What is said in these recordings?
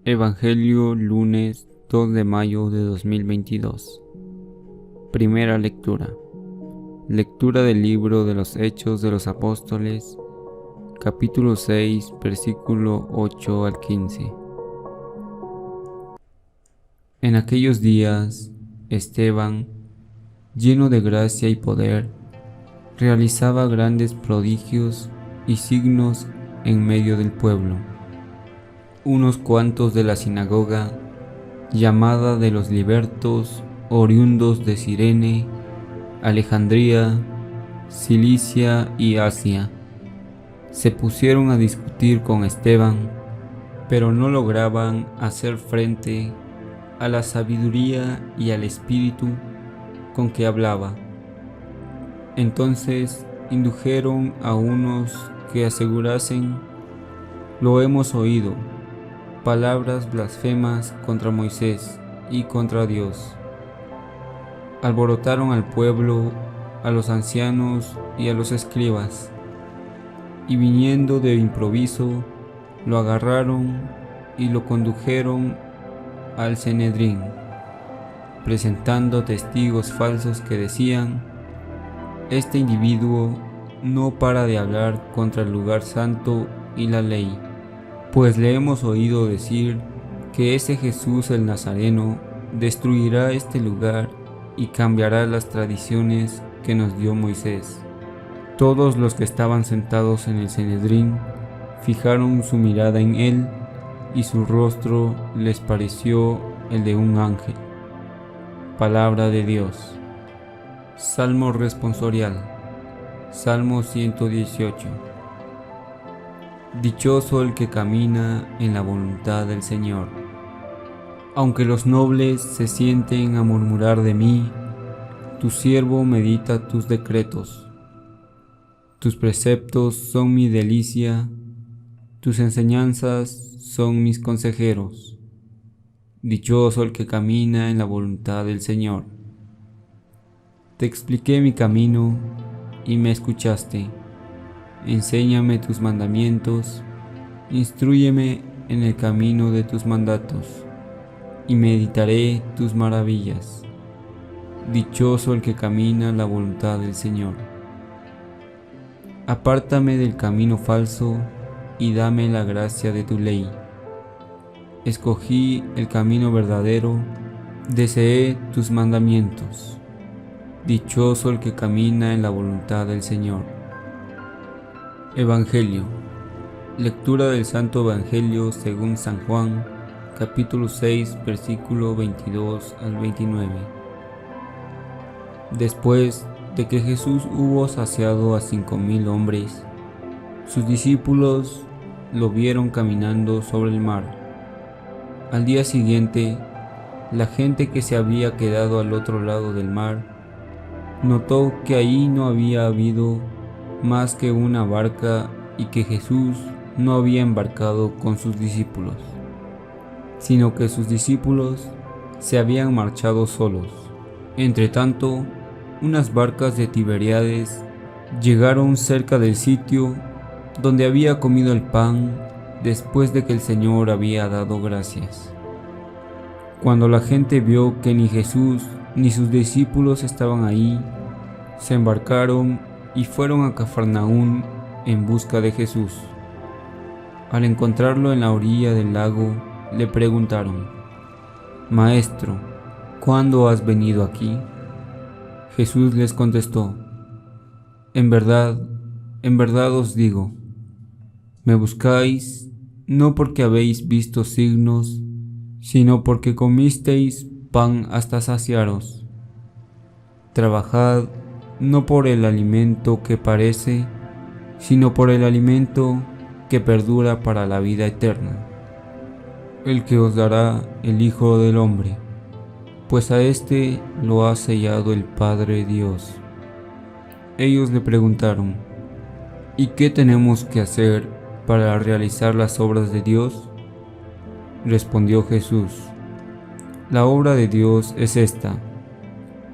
Evangelio lunes 2 de mayo de 2022. Primera lectura. Lectura del libro de los Hechos de los Apóstoles, capítulo 6, versículo 8 al 15. En aquellos días, Esteban, lleno de gracia y poder, realizaba grandes prodigios y signos en medio del pueblo. Unos cuantos de la sinagoga, llamada de los libertos, oriundos de Cirene, Alejandría, Cilicia y Asia, se pusieron a discutir con Esteban, pero no lograban hacer frente a la sabiduría y al espíritu con que hablaba. Entonces indujeron a unos que asegurasen: lo hemos oído, palabras blasfemas contra Moisés y contra Dios. Alborotaron al pueblo, a los ancianos y a los escribas, y viniendo de improviso, lo agarraron y lo condujeron al Sanedrín, presentando testigos falsos que decían: este individuo no para de hablar contra el lugar santo y la ley, pues le hemos oído decir que ese Jesús el Nazareno destruirá este lugar y cambiará las tradiciones que nos dio Moisés. Todos los que estaban sentados en el Sanedrín fijaron su mirada en él, y su rostro les pareció el de un ángel. Palabra de Dios. Salmo responsorial. Salmo 118. Dichoso el que camina en la voluntad del Señor. Aunque los nobles se sienten a murmurar de mí, tu siervo medita tus decretos. Tus preceptos son mi delicia, tus enseñanzas son mis consejeros. Dichoso el que camina en la voluntad del Señor. Te expliqué mi camino y me escuchaste. Enséñame tus mandamientos, instrúyeme en el camino de tus mandatos, y meditaré tus maravillas. Dichoso el que camina en la voluntad del Señor. Apártame del camino falso y dame la gracia de tu ley. Escogí el camino verdadero, deseé tus mandamientos. Dichoso el que camina en la voluntad del Señor. Evangelio. Lectura del Santo Evangelio según San Juan, capítulo 6, versículo 22 al 29. Después de que Jesús hubo saciado a 5,000 hombres, sus discípulos lo vieron caminando sobre el mar. Al día siguiente, la gente que se había quedado al otro lado del mar notó que ahí no había habido más que una barca y que Jesús no había embarcado con sus discípulos, sino que sus discípulos se habían marchado solos. Entretanto, unas barcas de Tiberíades llegaron cerca del sitio donde había comido el pan después de que el Señor había dado gracias. Cuando la gente vio que ni Jesús ni sus discípulos estaban ahí, se embarcaron y fueron a Cafarnaún en busca de Jesús. Al encontrarlo en la orilla del lago, le preguntaron: Maestro, ¿cuándo has venido aquí? Jesús les contestó: en verdad os digo, me buscáis no porque habéis visto signos, sino porque comisteis pan hasta saciaros. Trabajad no por el alimento que parece, sino por el alimento que perdura para la vida eterna, el que os dará el Hijo del Hombre, pues a éste lo ha sellado el Padre Dios. Ellos le preguntaron: ¿y qué tenemos que hacer para realizar las obras de Dios? Respondió Jesús: la obra de Dios es esta,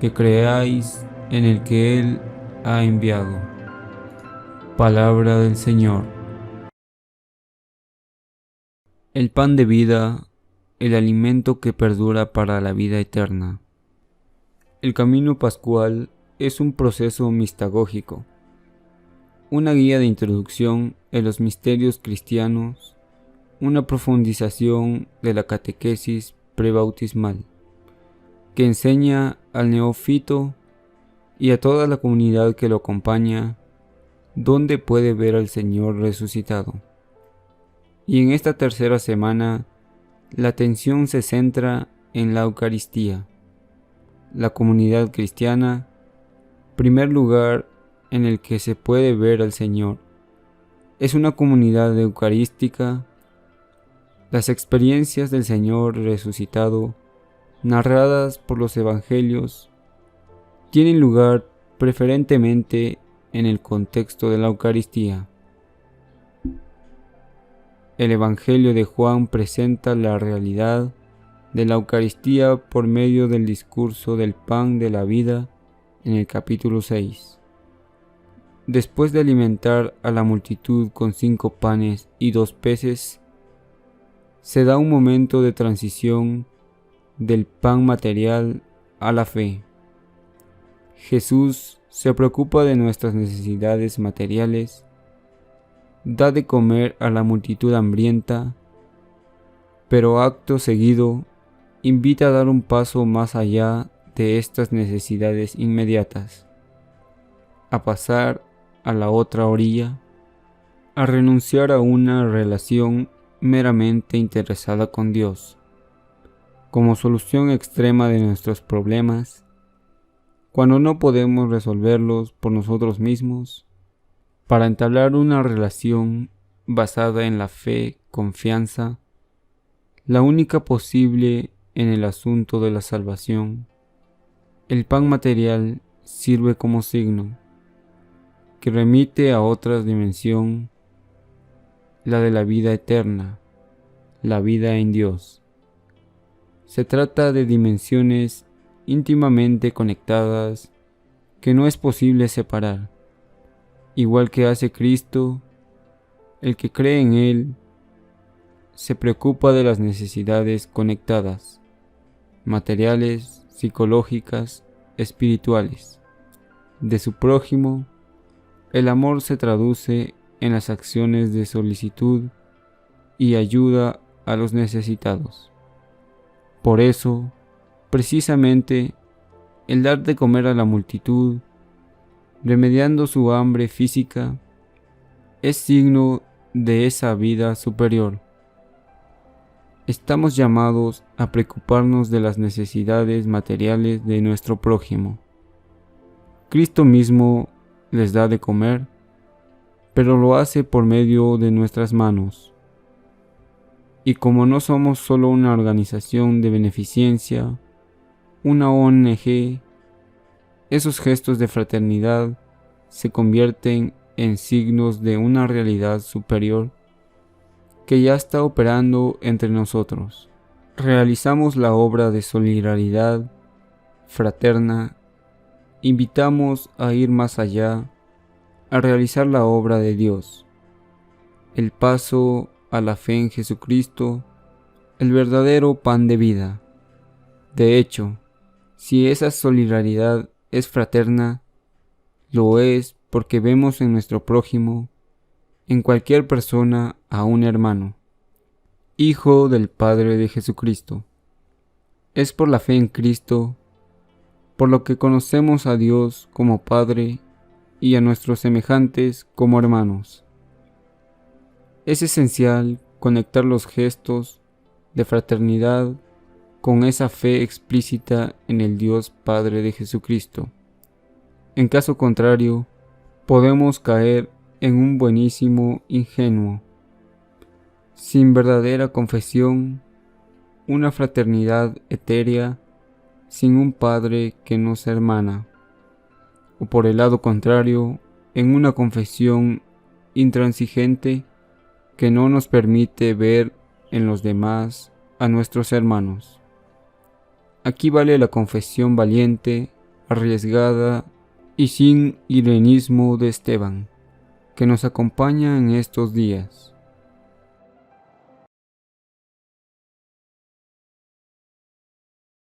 que creáis en el que Él ha enviado. Palabra del Señor. El pan de vida el alimento que perdura para la vida eterna. El camino pascual es un proceso mistagógico, una guía de introducción en los misterios cristianos, una profundización de la catequesis prebautismal, que enseña al neófito y a toda la comunidad que lo acompaña dónde puede ver al Señor resucitado. Y en esta tercera semana, la atención se centra en la Eucaristía. La comunidad cristiana, primer lugar en el que se puede ver al Señor, es una comunidad eucarística. Las experiencias del Señor resucitado, narradas por los evangelios, tienen lugar preferentemente en el contexto de la Eucaristía. El Evangelio de Juan presenta la realidad de la Eucaristía por medio del discurso del pan de la vida en el capítulo 6. Después de alimentar a la multitud con 5 panes y 2 peces, se da un momento de transición del pan material a la fe. Jesús se preocupa de nuestras necesidades materiales, da de comer a la multitud hambrienta, pero acto seguido invita a dar un paso más allá de estas necesidades inmediatas, a pasar a la otra orilla, a renunciar a una relación meramente interesada con Dios, como solución extrema de nuestros problemas. Cuando no podemos resolverlos por nosotros mismos, para entablar una relación basada en la fe, confianza, la única posible en el asunto de la salvación, el pan material sirve como signo, que remite a otra dimensión, la de la vida eterna, la vida en Dios. Se trata de dimensiones íntimamente conectadas que no es posible separar. Igual que hace Cristo, el que cree en Él se preocupa de las necesidades conectadas, materiales, psicológicas, espirituales, de su prójimo. El amor se traduce en las acciones de solicitud y ayuda a los necesitados. Por eso, precisamente, el dar de comer a la multitud, remediando su hambre física, es signo de esa vida superior. Estamos llamados a preocuparnos de las necesidades materiales de nuestro prójimo. Cristo mismo les da de comer, pero lo hace por medio de nuestras manos. Y como no somos solo una organización de beneficencia, una ONG, esos gestos de fraternidad se convierten en signos de una realidad superior que ya está operando entre nosotros. Realizamos la obra de solidaridad fraterna, invitamos a ir más allá, a realizar la obra de Dios. El paso a la fe en Jesucristo, el verdadero pan de vida. De hecho, si esa solidaridad es fraterna, lo es porque vemos en nuestro prójimo, en cualquier persona, a un hermano, hijo del Padre de Jesucristo. Es por la fe en Cristo, por lo que conocemos a Dios como Padre y a nuestros semejantes como hermanos. Es esencial conectar los gestos de fraternidad con esa fe explícita en el Dios Padre de Jesucristo. En caso contrario, podemos caer en un buenísimo ingenuo, sin verdadera confesión, una fraternidad etérea, sin un Padre que nos hermana, o por el lado contrario, en una confesión intransigente que no nos permite ver en los demás a nuestros hermanos. Aquí vale la confesión valiente, arriesgada y sin irenismo de Esteban, que nos acompaña en estos días.